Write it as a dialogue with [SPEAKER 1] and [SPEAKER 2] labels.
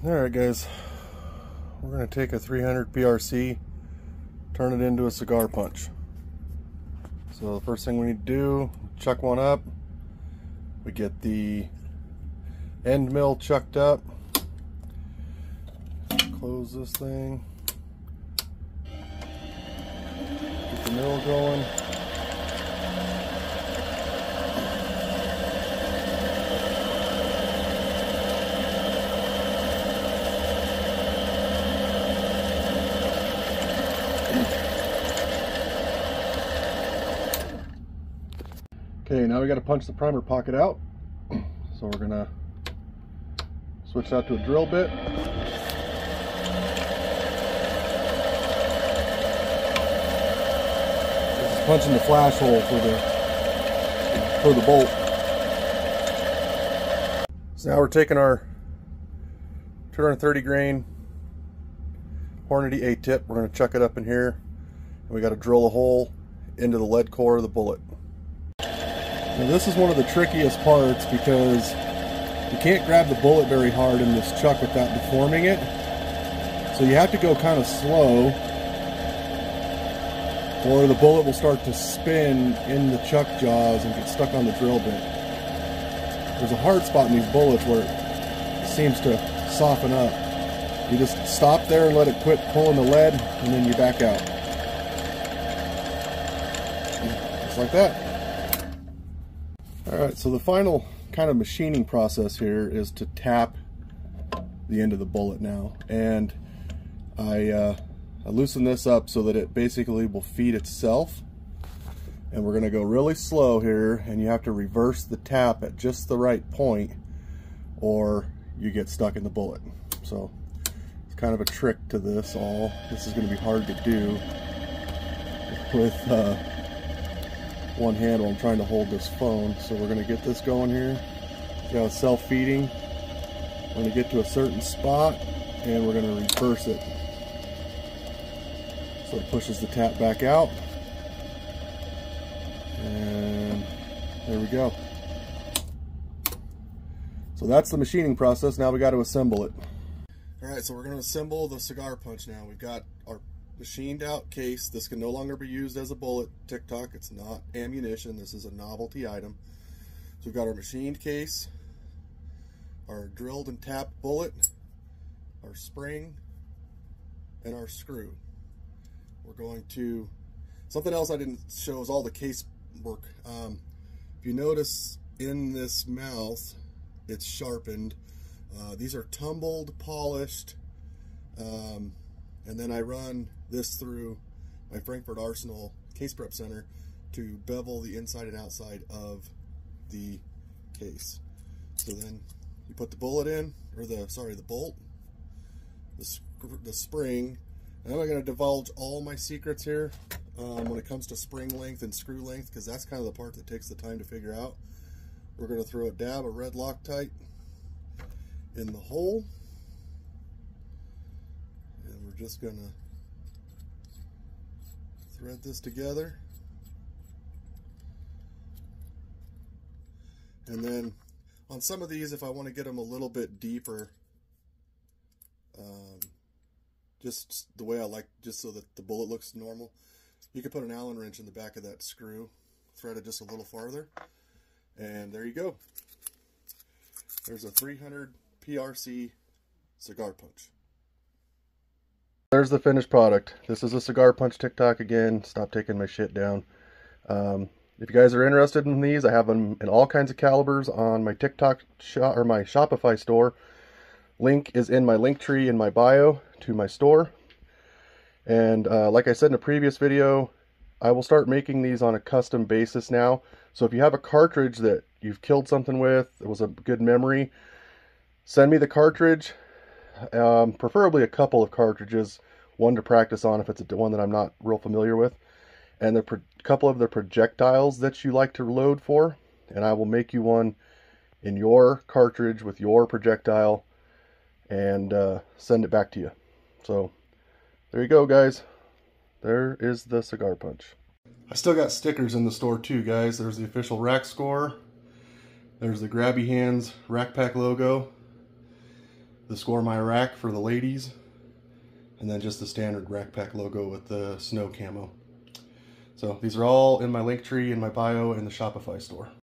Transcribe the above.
[SPEAKER 1] Alright guys, we're going to take a 300 PRC, turn it into a cigar punch. So the first thing we need to do, chuck one up. We get the end mill chucked up. Close this thing. Get the mill going. Okay, now we got to punch the primer pocket out. So we're gonna switch out to a drill bit. This is punching the flash hole for the bolt. So now we're taking our 230 grain Hornady A-tip. We're gonna chuck it up in here, and we got to drill a hole into the lead core of the bullet. Now this is one of the trickiest parts because you can't grab the bullet very hard in this chuck without deforming it. So you have to go kind of slow, or the bullet will start to spin in the chuck jaws and get stuck on the drill bit. There's a hard spot in these bullets where it seems to soften up. You just stop there and let it quit pulling the lead, and then you back out. Just like that. Alright, so the final kind of machining process here is to tap the end of the bullet now. And I loosen this up so that it basically will feed itself. And we're going to go really slow here, and you have to reverse the tap at just the right point or you get stuck in the bullet. So it's kind of a trick to this all. This is going to be hard to do with one hand while I'm trying to hold this phone. So we're going to get this going here. See how it's self-feeding. We're going to get to a certain spot and we're going to reverse it so it pushes the tap back out, and there we go. So that's the machining process. Now we got to assemble it. Alright, so we're going to assemble the cigar punch now. We've got our machined out case. This can no longer be used as a bullet TikTok. It's not ammunition. This is a novelty item. So we've got our machined case, our drilled and tapped bullet, our spring, and our screw. We're going to, something else I didn't show is all the case work. If you notice in this mouth, it's sharpened. These are tumbled, polished, and then I run this through my Frankford Arsenal Case Prep Center to bevel the inside and outside of the case. So then you put the bullet in, or the bolt, the spring, and I'm going to divulge all my secrets here when it comes to spring length and screw length, because that's kind of the part that takes the time to figure out. We're going to throw a dab of red Loctite in the hole, and we're just going to thread this together. And then on some of these, if I want to get them a little bit deeper, just the way I like, just so that the bullet looks normal, you can put an Allen wrench in the back of that screw, thread it just a little farther, and there you go. There's a 300 PRC cigar punch. There's the finished product. This is a cigar punch TikTok again. Stop taking my shit down. If you guys are interested in these, I have them in all kinds of calibers on my TikTok shop or my Shopify store. Link is in my link tree in my bio to my store. And like I said in a previous video, I will start making these on a custom basis now. So if you have a cartridge that you've killed something with, it was a good memory, send me the cartridge, preferably a couple of cartridges, one to practice on if it's one that I'm not real familiar with, and a couple of the projectiles that you like to load for, and I will make you one in your cartridge with your projectile and send it back to you. So there you go, guys. There is the cigar punch. I still got stickers in the store too, guys. There's the official rack score. There's the Grabby Hands Rack Pack logo. the Score My rack for the ladies, and then just the standard Rack Pack logo with the snow camo. So these are all in my link tree in my bio in the Shopify store.